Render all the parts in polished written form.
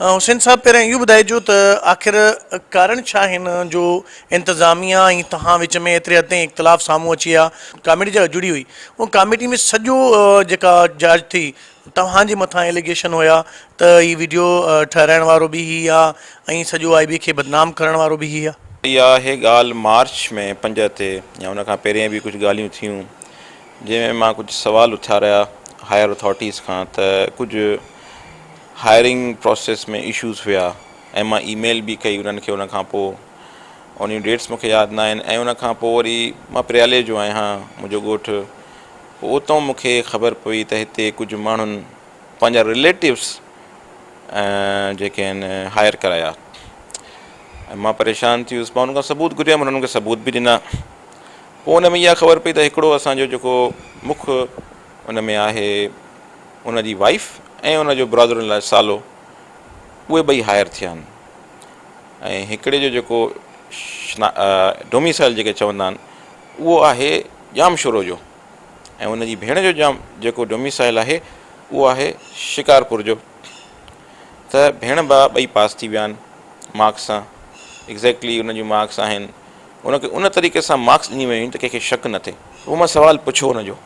हुसैन साहब पहिरियों इहो ॿुधाइजो त आख़िर कारण छा आहिनि जो इंतिज़ामिया ऐं तव्हां विच में एतिरे हद ताईं इख़्तिलाफ़ साम्हूं अची विया। कॉमेडी जा जुड़ी हुई उहो कॉमेडी में सॼो जेका जांच थी तव्हांजे मथां एलिगेशन हुया त हीअ वीडियो ठहिराइण वारो बि ही आहे ऐं सॼो IB खे बदनाम करण वारो बि ही आहे। इहा आहे ॻाल्हि मार्च में 5 ते या उन खां पहिरियों बि कुझु ॻाल्हियूं थियूं जंहिंमें मां कुझु सुवाल उथियारिया हायर अथॉरिटीज़ खां त कुझु हायरिंग प्रोसेस में इशूज़ हुआ ऐं मां ईमेल बि कई उन्हनि खे। उन खां पोइ उन डेट्स मूंखे यादि न आहिनि ऐं उन खां पोइ वरी मां प्रियाले जो आहियां मुंहिंजो ॻोठु। पोइ उतां मूंखे ख़बर पई त हिते कुझु माण्हुनि पंहिंजा रिलेटिव्स जेके आहिनि हायर कराया ऐं मां परेशान थी वियुसि। मां उन खां सबूत घुरियमि, उन्हनि मूंखे सबूत बि ॾिना। पोइ उन में इहा ख़बर पई त हिकिड़ो असांजो जेको मुख्य उन में आहे उनजी वाइफ ऐं उनजो ब्रदर इन लॉ सालो उहे ॿई हायर थिया आहिनि ऐं हिकिड़े जो जेको डोमिसाइल जेके चवंदा आहिनि उहो आहे जामशोरो जो ऐं उनजी भेण जो जेको डोमिसाइल आहे उहो आहे शिकारपुर जो। त भेण भाउ ॿई पास थी विया आहिनि मार्क्स सां, एग्ज़ैक्टली उन जूं मार्क्स आहिनि। उनखे उन तरीक़े सां मार्क्स ॾिनी वियूं आहिनि त कंहिंखे शक न थिए। पोइ मां सुवालु पुछो उनजो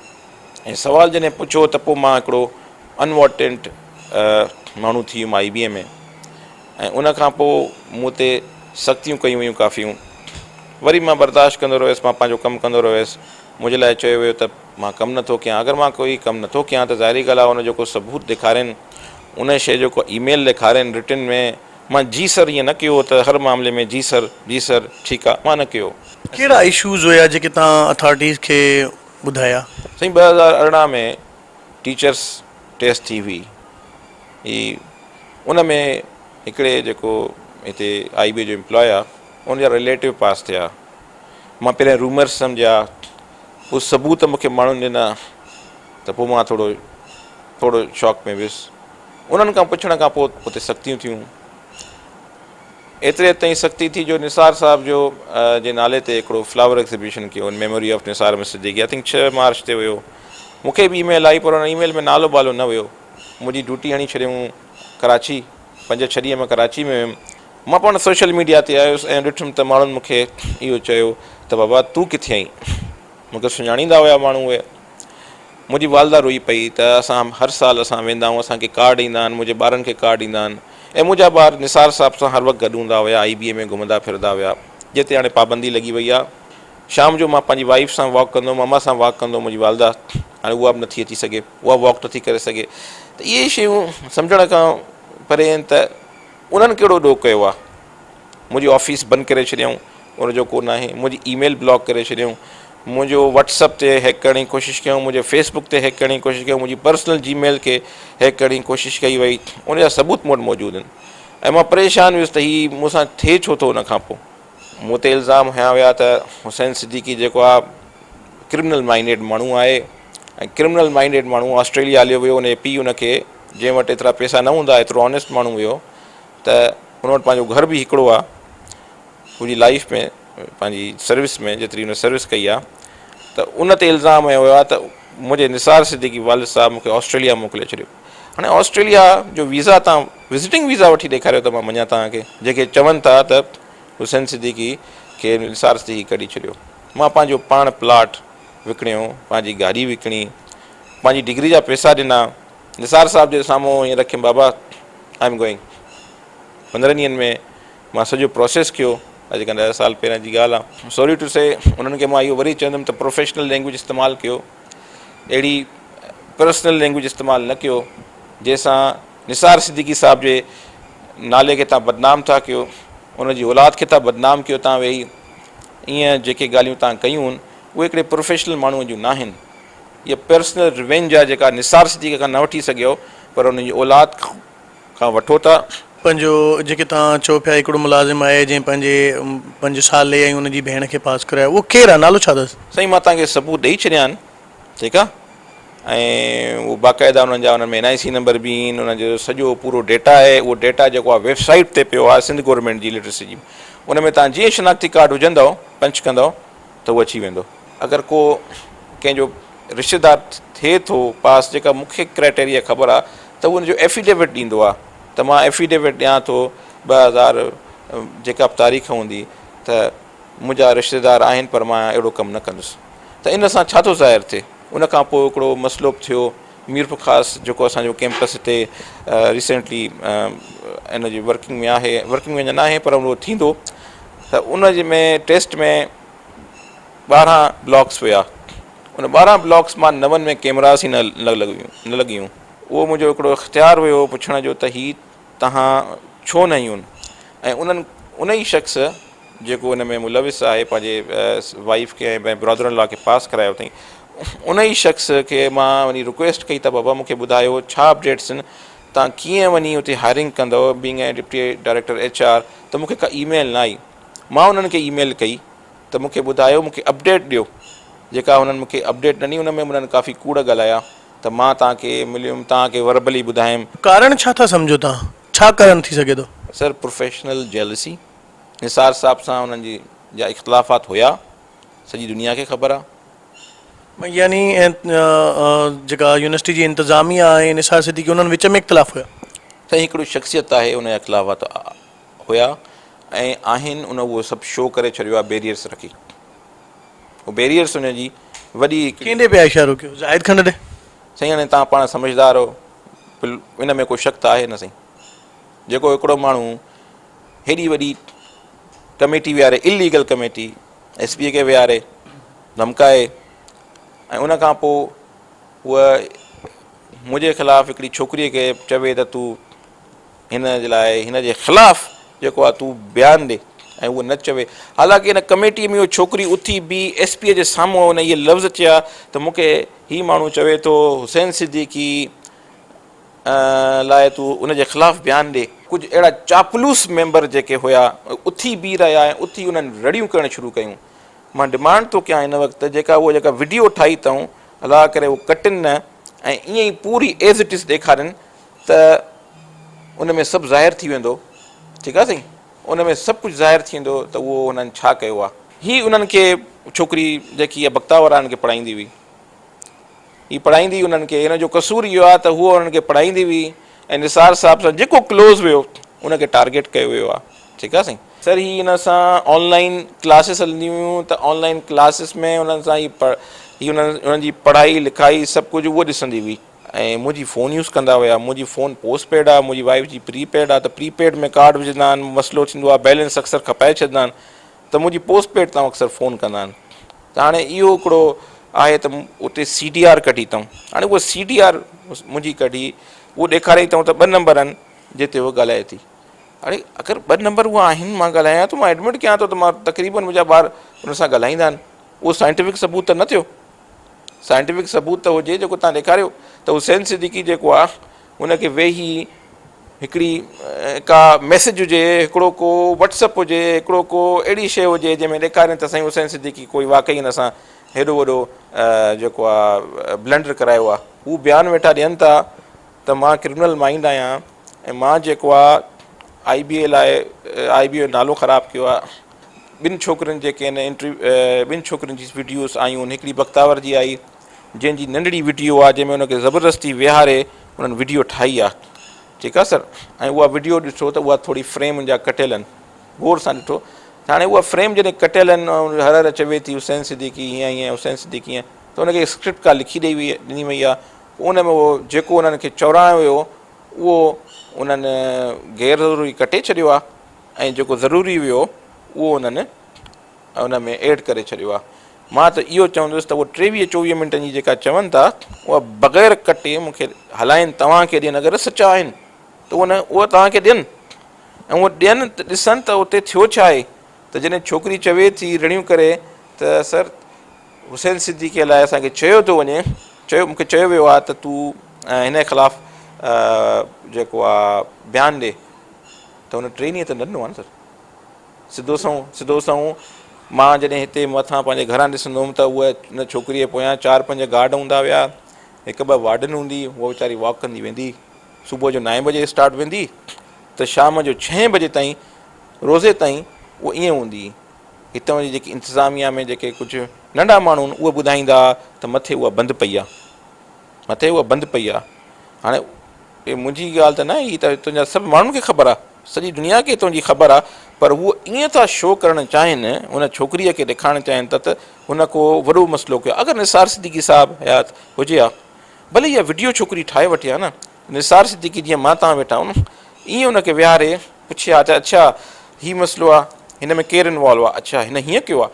ऐं सुवालु जॾहिं पुछो त पोइ मां हिकिड़ो अनवॉन्टेड माण्हू थी वियुमि IB में ऐं उन खां पोइ मूं ते सख़्तियूं कयूं वियूं काफ़ियूं। वरी मां बर्दाश्त कंदो रहियुसि, मां पंहिंजो कमु कंदो रहियुसि। मुंहिंजे लाइ चयो वियो त मां कमु नथो कयां। अगरि मां कोई कमु नथो कयां त ज़ाहिरी ॻाल्हि आहे उन जेको सबूत ॾेखारनि उन शइ जेको ईमेल ॾेखारनि रिटन में मां जी सर ईअं न कयो त हर मामले में जी सर ठीकु आहे, मां न कयो। कहिड़ा इशूज़ हुया जेके तव्हां अथॉरिटीज़ खे ॿुधाया? साईं 2018 में टीचर्स टेस्ट थी हुई उन में हिकिड़े जेको हिते IB जो एम्प्लॉय आहे उनजा रिलेटिव पास थिया। मां पहिरियों रूमर्स सम्झिया, उहो सबूत मूंखे माण्हुनि ॾिना त पोइ मां थोरो शॉक में वियुसि। उन्हनि खां पुछण खां पोइ उते सख़्तियूं थियूं। एतिरे ताईं सख़्ती थी जो निसार साहिब जो जे नाले ते हिकिड़ो फ्लावर एग्ज़िबिशन कयो इन मेमोरी ऑफ निसार में सिद्दीकी। आई थिंक 6 मार्च ते हुयो। मूंखे बि ईमेल आई पर हुन ईमेल में नालो बालो न हुयो। मुंहिंजी ड्यूटी हणी छॾियऊं कराची, 5-6 ॾींहं में कराची में वियुमि। मां पाण सोशल मीडिया ते आयुसि ऐं ॾिठुमि त माण्हुनि मूंखे इहो चयो त बाबा तूं किथे आहीं। मूंखे सुञाणींदा हुआ माण्हू उहे। मुंहिंजी वालदा रोई पई त असां हर साल असां वेंदा आहियूं, असांखे कार्ड ईंदा आहिनि, मुंहिंजे ॿारनि खे कार्ड ईंदा आहिनि ऐं मुंहिंजा ॿार निसार साहिब सां हर वक़्तु गॾु हूंदा हुआ, IB में घुमंदा फिरंदा हुआ। जिते हाणे पाबंदी लॻी वई आहे, शाम जो मां पंहिंजी वाइफ सां वॉक कंदो, ममा सां वॉक कंदो। मुंहिंजी वालदा हाणे उहा बि नथी अची सघे, उहा वॉक नथी करे सघे। त इहे शयूं सम्झण खां परे आहिनि त उन्हनि कहिड़ो ॾोह कयो आहे। मुंहिंजी ऑफिस बंदि करे छॾियऊं, उनजो को न आहे। मुंहिंजी ईमेल ब्लॉक करे छॾियऊं, मुंहिंजो WhatsApp ते हैक करण जी कोशिशि कयूं, मुंहिंजे फेसबुक ते हैक करण जी कोशिशि कयूं, मुंहिंजी पर्सनल Gmail खे हैक करण जी कोशिशि कई वई। उनजा सबूत मूं वटि मौजूदु आहिनि ऐं मां परेशान हुयुसि त हीअ मूंसां थिए छो थो। उन खां पोइ मूं ते इल्ज़ाम हया विया त हुसैन सिद्दीकी जेको आहे क्रिमिनल माइंडेड माण्हू आहे ऐं क्रिमिनल माइंडेड माण्हू ऑस्ट्रेलिया हलियो वियो। उनजे पीउ उनखे जंहिं वटि एतिरा पैसा न हूंदा, एतिरो ऑनेस्ट माण्हू हुयो त उन वटि पंहिंजो घर बि हिकिड़ो आहे। पूरी लाइफ में पंहिंजी सर्विस में जेतिरी उन सर्विस कई आहे त उन ते इल्ज़ाम हयो वियो आहे त मुंहिंजे निसार सिद्दीकी वालिद साहिब मूंखे ऑस्ट्रेलिया मोकिले छॾियो। हाणे ऑस्ट्रेलिया जो वीज़ा तव्हां विज़िटिंग वीज़ा वठी ॾेखारियो त मां मञा तव्हांखे, जेके चवनि था त हुसैन सिद्दीकी खे निसार सिद्दीकी कढी छॾियो। मां पंहिंजो पाण प्लाट विकिणियो, पंहिंजी गाॾी विकिणी, पंहिंजी डिग्री जा पैसा ॾिना। निसार साहिब जे साम्हूं ईअं रखियमि, बाबा आई एम गोइंग। 15 ॾींहंनि में मां सॼो प्रोसेस कयो। अॼु खां 10 साल पहिरियां जी ॻाल्हि आहे। सॉरी टू से उन्हनि खे मां इहो वरी चवंदुमि त प्रोफेशनल लैंग्वेज इस्तेमालु कयो, अहिड़ी पर्सनल लैंग्वेज इस्तेमालु न कयो जंहिंसां निसार सिद्दीकी साहिब जे नाले खे तव्हां बदनाम था कयो, उनजी औलाद खे तव्हां बदनाम कयो। तव्हां वेही ईअं जेके ॻाल्हियूं तव्हां कयूं आहिनि उहे हिकिड़े प्रोफेशनल माण्हूअ जूं न आहिनि। इहा पर्सनल रिवेंज आहे जेका निसार सिद्दीकी खां न वठी सघियो पर उनजी औलाद खां वठो था। पंहिंजो जेके तव्हां चओ पिया हिकिड़ो मुलाज़िम आहे जंहिं पंहिंजे 5 साले ऐं उनजी भेण खे पास करायो, उहो केरु आहे, नालो छा अथसि? साईं मां तव्हांखे सबूत ॾेई छॾिया आहिनि, ठीकु आहे। ऐं उहो बाक़ाइदा उन्हनि जा उन्हनि में NIC नंबर बि आहिनि, उनजो सॼो पूरो डेटा आहे। उहो डेटा जेको आहे वेबसाइट ते पियो आहे सिंध गवर्नमेंट जी लिटरेसी जी। उन में तव्हां जीअं शनाख्ती कार्ड विझंदव, पंच कंदव त उहो अची वेंदो। अगरि को कंहिंजो रिश्तेदार थिए थो पास, जेका मूंखे क्राइटेरिया ख़बर आहे त उहो उनजो एफिडेविट ॾींदो आहे त मां एफिडेविट ॾियां थो 2000 जेका बि तारीख़ हूंदी त मुंहिंजा रिश्तेदार आहिनि पर मां अहिड़ो कमु न कंदुसि। त इन सां छा थो ज़ाहिर थिए? उन खां पोइ हिकिड़ो मसइलो बि थियो मीरपुर ख़ासि जेको असांजो कैंपस हिते रिसेंटली इन जी वर्किंग में आहे, वर्किंग में अञा न आहे पर उहो थींदो, त उन जे में टेस्ट में 12 ब्लॉक्स हुआ। उन 12 ब्लॉक्स मां 9 में कैमरास ई न लॻियूं। उहो मुंहिंजो हिकिड़ो इख़्तियार हुयो पुछण जो त हीअ तव्हां छो न ईयूं। ऐं उन ई शख़्स जेको उन में मुलविस आहे पंहिंजे वाइफ खे ऐं पंहिंजे ब्रदर इन लॉ खे पास करायो अथई, उन ई शख़्स खे मां वञी रिक्वेस्ट कई त बाबा मूंखे ॿुधायो छा अपडेट्स आहिनि, तव्हां कीअं वञी उते हायरिंग कंदव being a deputy director HR। त मूंखे का ईमेल न आई। मां उन्हनि खे ईमेल कई त मूंखे ॿुधायो, मूंखे अपडेट ॾियो। जेका हुननि मूंखे अपडेट ॾिनी उन में उन्हनि काफ़ी कूड़ ॻाल्हाया त मां तव्हांखे मिलियुमि, तव्हांखे वर्बली ॿुधायुमि। कारण छा था सम्झो तव्हां, छा कारण थी सघे थो? सर प्रोफेशनल जेलसी, निसार साहब सां उन्हनि जी जा इख़्तिलाफ़ात हुया, सॼी दुनिया खे ख़बर आहे। यानी जेका यूनिवर्सिटी जी इंतिज़ामिया आहे निसार सिद्दीकी उन्हनि विच में इख़्तिलाफ़ हुया? साईं हिकिड़ी शख़्सियत आहे, उन जा इख़्तिलाफ़ात हुया ऐं आहिनि। उन उहो सभु शो करे छॾियो आहे बैरियर्स रखी। उहो बैरियर्स उनजी वॾी कंहिंॾे पिया इशारो कयो? ज़ाहिद खंड ॾे? साईं हाणे तव्हां पाण सम्झदार हो, इन में को शक त आहे न साईं। जेको हिकिड़ो माण्हू हेॾी वॾी कमेटी विहारे, इलीगल कमेटी, SPA खे विहारे धमकाए, ऐं उन खां पोइ उहा मुंहिंजे ख़िलाफ़ु हिकिड़ी छोकिरीअ खे चवे त तूं हिन जे लाइ, हिन जे ख़िलाफ़ु जेको आहे तूं बयानु ॾे, ऐं उहो न चवे। हालांकि हिन कमेटीअ में उहो छोकिरी उथी बि SPA जे साम्हूं हुन इहे लफ़्ज़ चया त मूंखे हीउ माण्हू चवे थो हुसैन सिद्दीकी लाइ तूं उनजे ख़िलाफ़ु बयानु ॾे। कुझु अहिड़ा चापलूस मेंबर जेके हुया उथी बीह रहिया ऐं उथी उन्हनि रड़ियूं करणु शुरू कयूं। मां डिमांड थो कयां हिन वक़्तु जेका वीडियो ठाही अथऊं अलाह करे उहो कटिनि न ऐं ईअं ई पूरी एज़ इट इज़ ॾेखारनि त उन में सभु ज़ाहिर थी वेंदो। ठीकु आहे साईं, उन में सभु कुझु ज़ाहिर थी वेंदो त उहो हुननि छा कयो आहे। हीअ उन्हनि खे छोकिरी जेकी आहे बख्तावरान खे पढ़ाईंदी हुई, हीअ पढ़ाईंदी उन्हनि खे, हिन जो कसूर इहो आहे त हूअ उन्हनि खे पढ़ाईंदी हुई ऐं निसार साहब सां जेको क्लोज़ हुयो उनखे टारगेट कयो वियो आहे। ठीकु आहे साईं। सर हीअ हिन सां ऑनलाइन क्लासिस हलंदियूं हुयूं त ऑनलाइन क्लासिस में उन्हनि सां हीअ उन्हनि जी पढ़ाई लिखाई सभु कुझु उहो ॾिसंदी हुई ऐं मुंहिंजी फ़ोन यूज़ कंदा हुआ। मुंहिंजी फ़ोन पोस्टपेड आहे, मुंहिंजी वाइफ जी प्रीपेड आहे, त प्रीपेड में कार्ड विझंदा आहिनि, मसइलो थींदो आहे, बैलेंस अक्सर खपाए छॾंदा आहिनि, त मुंहिंजी पोस्टपेड तां अक्सर फ़ोन कंदा आहिनि। त हाणे इहो हिकिड़ो आहे त उते CDR कढी अथऊं। हाणे उहा CDR मुंहिंजी कढी उहो ॾेखारियईं अथऊं त 2 नंबर आहिनि जिते उहा ॻाल्हाए थी। हाणे अगरि 2 नंबर उहा आहिनि, मां ॻाल्हायां थो, मां एडमिट कयां थो त मां तक़रीबन मुंहिंजा ॿार हुन सां ॻाल्हाईंदा आहिनि। उहो साइंटिफिक सबूत त न थियो। साइंटिफिक सबूत त हुजे जेको तव्हां ॾेखारियो त हुसैन सिद्दीकी जेको आहे हुनखे वेही हिकिड़ी का मैसेज हुजे, हिकिड़ो को WhatsApp हुजे, हिकिड़ो को अहिड़ी शइ हुजे जंहिंमें ॾेखारनि त साईं हुसैन सिद्दीकी कोई वाक़ई हिन सां हेॾो वॾो जेको आहे ब्लंडर करायो आहे। हू बयानु वेठा ॾियनि था त मां क्रिमिनल माइंड आहियां ऐं मां जेको आहे IBA लाइ IBA जो नालो ख़राबु कयो आहे। 2 छोकिरियुनि जेके आहिनि 2 छोकिरियुनि जी वीडियोस आयूं। हिकिड़ी बख्तावर जी आई जंहिंजी नंढड़ी वीडियो आहे जंहिंमें हुनखे ज़बरदस्ती विहारे उन्हनि वीडियो ठाही आहे। ठीकु आहे सर। ऐं उहा वीडियो ॾिठो त उहा थोरी फ्रेम मुंहिंजा कटियल आहिनि, गौर सां ॾिठो त हाणे उहा फ्रेम जॾहिं कटियल आहिनि ऐं हर चवे थी हुसैन सिद्दीकी हीअं हीअं, हुसैन सिद्दीकी हीअं, त हुनखे स्क्रिप्ट का लिखी ॾिनी वई आहे। उन में उहो जेको उन्हनि खे चौरायो हुयो उहो उन्हनि गैर ज़रूरी कटे छॾियो आहे ऐं जेको ज़रूरी हुयो उहो उन्हनि उन में एड करे छॾियो आहे। मां त इहो चवंदुसि त उहो 23-24 मिंटनि जी जेका चवनि था उहा बग़ैर कटे मूंखे हलाइनि, तव्हांखे ॾियनि। अगरि सचा आहिनि त उहा तव्हांखे ॾियनि ऐं उहो ॾियनि त ॾिसनि त उते थियो छा आहे। त जॾहिं छोकिरी चवे थी रड़ियूं करे त सर हुसैन सिद्दीकीअ लाइ असांखे चयो थो वञे, मूंखे चयो वियो आहे त तूं हिन जे ख़िलाफ़ु जेको आहे बयानु ॾे, त हुन 3 ॾींहं त न ॾिनो आहे न सर। सिधो सऊं मां जॾहिं हिते मथां पंहिंजे घरां ॾिसंदो हुउमि त उहा हुन छोकिरीअ पोयां 4-5 गार्ड हूंदा हुआ, 1-2 वार्डन हूंदी, उहा वीचारी वॉक कंदी वेंदी, सुबुह जो 9 बजे स्टार्ट वेंदी त शाम जो 6 बजे ताईं रोज़े ताईं उहा ईअं हूंदी। हितां जी जेकी इंतिज़ामिया में जेके कुझु नंढा माण्हू आहिनि उहे ॿुधाईंदा त मथे उहा बंदि पई आहे, हाणे ये मुंहिंजी ॻाल्हि त न, ही त तुंहिंजा सभु माण्हुनि खे ख़बर आहे, सॼी दुनिया खे तुंहिंजी ख़बर आहे, पर उहो ईअं था शो करणु चाहिनि, उन छोकिरीअ खे ॾेखारणु चाहिनि त हुन को वॾो मसइलो कयो। अगरि निसार सिद्दीकी साहिबु हयात हुजे हा, भले इहा वीडियो छोकिरी ठाहे वठी आहे न, निसार सिद्दीकी जीअं मां तव्हां वेठा आहियूं न, ईअं हुनखे विहारे पुछिया त अच्छा हीउ मसइलो आहे, हिन में केरु इन्वॉल्व आहे, अच्छा हिन हीअं कयो आहे,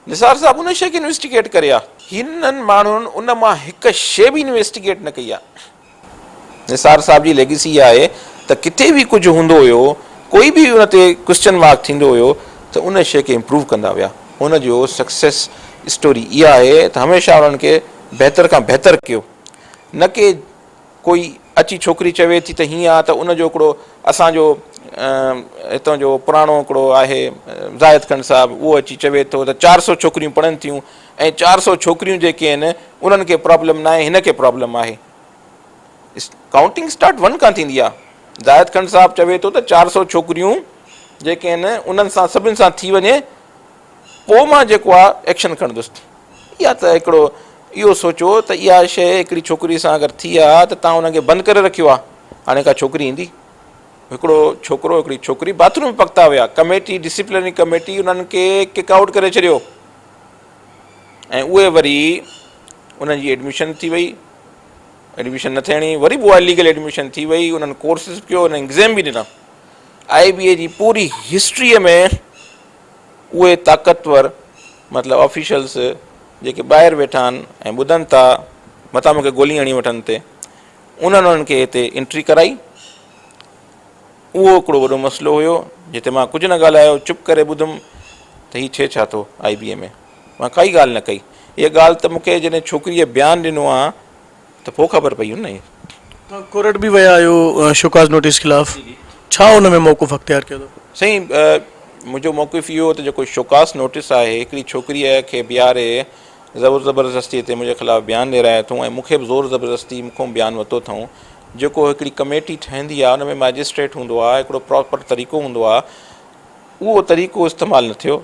निसार साहिबु उन शइ खे इन्वेस्टिगेट करे आहे। हिननि माण्हुनि उन मां हिकु शइ बि इन्वेस्टिगेट न कई आहे। निसार साहिब जी लेगेसी आहे त किथे बि कुझु हूंदो हुयो, कोई बि उन ते क्वेश्चन मार्क थींदो हुयो त उन शइ खे इम्प्रूव कंदा विया। हुन जो सक्सेस स्टोरी इहा आहे त हमेशह उन्हनि खे बहितर खां बहितर कयो, न कि कोई अची छोकिरी चवे थी त हीअं आहे त उनजो हिकिड़ो असांजो हितां जो पुराणो हिकिड़ो आहे ज़ाहिद ख़ान साहिबु, उहो अची चवे थो त 400 छोकिरियूं पढ़नि थियूं ऐं 400 छोकिरियूं जेके आहिनि उन्हनि खे प्रॉब्लम न आहे, हिन खे प्रॉब्लम आहे। काउंटिंग स्टार्ट 1 खां थींदी आहे। ज़ाहिद ख़ान साहिबु चवे थो त 400 छोकिरियूं जेके आहिनि उन्हनि सां सभिनि सां थी वञे, पोइ मां जेको आहे एक्शन खणंदुसि। इहा त हिकिड़ो इहो सोचो त इहा शइ हिकिड़ी छोकिरी सां अगरि थी आहे त तव्हां हुनखे बंदि करे रखियो आहे, हाणे का छोकिरी ईंदी? हिकिड़ो छोकिरो हिकिड़ी छोकिरी बाथरूम में पकता विया, कमेटी डिसिप्लिनरी कमेटी उन्हनि खे किक आउट करे छॾियो ऐं उहे वरी उन्हनि जी एडमिशन थी वई, एडमिशन न थियणी, वरी उहा लीगल एडमिशन थी वई, उन्हनि कोर्सिस कयो, उन्हनि एग्ज़ाम बि ॾिना। IBA जी पूरी हिस्ट्रीअ में उहे ताक़तवर मतिलबु ऑफिशियल्स जेके ॿाहिरि वेठा आहिनि ऐं ॿुधनि था, मथां मूंखे गोली हणी वठनि ते, उन्हनि खे हिते एंट्री कराई। उहो हिकिड़ो वॾो मसइलो हुयो जिते मां कुझु न ॻाल्हायो, चुप करे ॿुधुमि त हीउ छा थो IBA में, मां काई ॻाल्हि न कई। इहा ॻाल्हि त मूंखे जॾहिं छोकिरीअ बयानु ॾिनो आहे त पोइ ख़बर पई हुन न। कोर्ट बि विया आहियो शोकाज़ नोटिस ख़िलाफ़, छा हुन में मौक़ुफ़ अख़्तियार कयो अथव? साईं, मुंहिंजो मौक़िफ़ इहो त जेको शोकास नोटिस आहे, हिकिड़ी छोकिरीअ खे बीहारे ज़ोर ज़बरदस्ती ते मुंहिंजे ख़िलाफ़ु बयानु ॾियराए थो ऐं मूंखे बि ज़ोर ज़बरदस्ती मूंखां बयानु वरितो अथऊं। जेको हिकिड़ी कमेटी ठहंदी आहे, हुन में मैजिस्ट्रेट हूंदो आहे, हिकिड़ो प्रॉपर तरीक़ो हूंदो आहे, उहो तरीक़ो इस्तेमालु न थियो,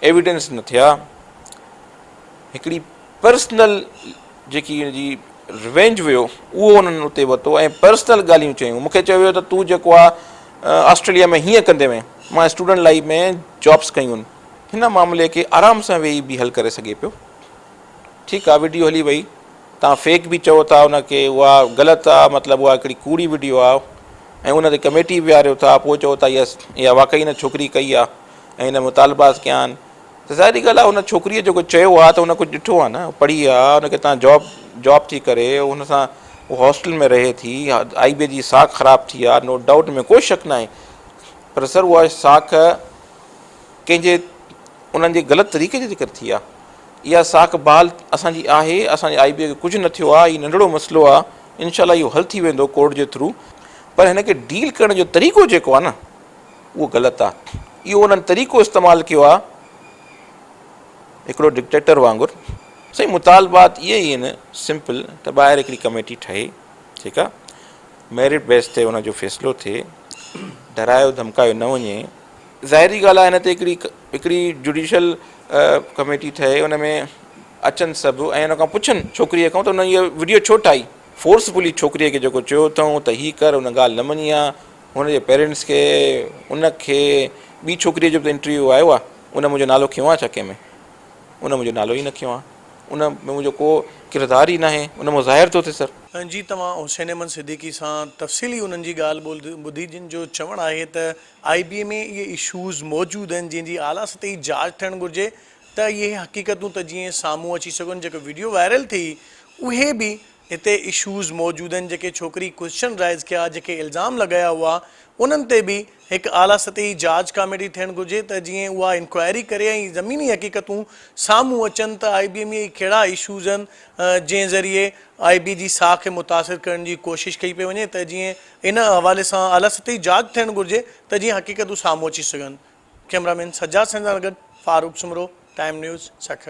एविडेंस न थिया, हिकिड़ी पर्सनल जेकी हुनजी रिवेंज हुयो उहो हुननि उते वरितो ऐं पर्सनल ॻाल्हियूं चयूं। मूंखे चयो वियो त तूं जेको आहे ऑस्ट्रेलिया में हीअं कंदे में, मां स्टूडेंट लाइफ में जॉब्स कयूं आहिनि, हिन मामले खे आराम सां वेही बि हल करे सघे पियो। ठीकु आहे, वीडियो हली वई, तव्हां फेक बि चओ था हुनखे, उहा ग़लति आहे, मतिलबु उहा हिकिड़ी कूड़ी वीडियो आहे ऐं उन ते कमेटी विहारियो था, पोइ चओ था इहा वाक़ई हिन छोकिरी कई आहे ऐं हिन मुतालबात कया आहिनि, त ज़ाहिरी ॻाल्हि आहे हुन छोकिरीअ जेको चयो आहे त हुन कुझु ॾिठो आहे न, पढ़ी आहे, हुनखे तव्हां जॉब थी करे हुन सां उहो हॉस्टल में रहे थी, IBA जी साख ख़राबु थी आहे, नो डाउट में कोई शक न आहे, पर सर उहा साख कंहिंजे उन्हनि जे ग़लति तरीक़े जे ज़िक्र थी आहे। इहा साख बहाल असांजी आहे, असांजे IBA खे कुझु न थियो आहे, हीउ नंढिड़ो मसइलो आहे, इनशाला इहो हल थी वेंदो कोर्ट जे थ्रू, पर हिन खे डील करण जो तरीक़ो जेको आहे न उहो ग़लति आहे। इहो उन्हनि तरीक़ो इस्तेमालु कयो आहे हिकिड़ो डिक्टेटर वांगुरु। सही मुतालबात इहे ई आहिनि सिंपल, त ॿाहिरि हिकिड़ी कमेटी ठहे, ठीकु आहे, मेरिट बेस ते हुनजो फ़ैसिलो थिए, डरायो धमकायो न वञे। ज़ाहिरी ॻाल्हि आहे हिन ते हिकिड़ी जुडिशल कमेटी ठहे, हुन में अचनि सभु ऐं हुन खां पुछनि छोकिरीअ खां त हुन इहा वीडियो छो ठाही, फोर्सफुली छोकिरीअ खे जेको चयो अथऊं त हीअ कर, हुन ॻाल्हि न मञी आहे, हुनजे पेरेंट्स खे, उनखे, ॿी छोकिरीअ जो बि इंटरव्यू आयो आहे, उन मुंहिंजो नालो खयों आहे छा कंहिंमें? उन मुंहिंजो नालो ई न खयों आहे, उन में मुंहिंजो को किरदारु ई न आहे, उन मां ज़ाहिर थो थिए सर। जी, तव्हां हुसैन अहमद सिद्दीकी सां तफ़सीली उन्हनि जी ॻाल्हि ॿुधी, जिन जो चवणु आहे त IBA में इहे इशूज़ मौजूदु आहिनि जंहिंजी आला सतही जांच थियणु घुरिजे, त इहे हक़ीक़तूं त जीअं साम्हूं अची सघनि। जेको वीडियो वायरल थी उहे बि हिते इशूज़ मौजूदु आहिनि, जेके छोकिरी क्वेश्चन राइज़ कया, जेके इल्ज़ाम लॻाया हुआ, उन्हनि ते बि हिकु आला सतही जांच कमेटी थियणु घुरिजे, त जीअं उहा इंक्वायरी करे ऐं ज़मीनी हक़ीक़तूं साम्हूं अचनि त IBA में कहिड़ा इशूज़ आहिनि जंहिं ज़रिए IBA जी साख खे मुतासिर करण जी कोशिशि कई पई वञे, त जीअं इन हवाले सां आला सतही जांच थियणु घुरिजे त जीअं हक़ीक़तूं साम्हूं अची सघनि। कैमरामैन सज्जाद सिंह सां गॾु फारूक सुमरो, टाइम न्यूज़, सख।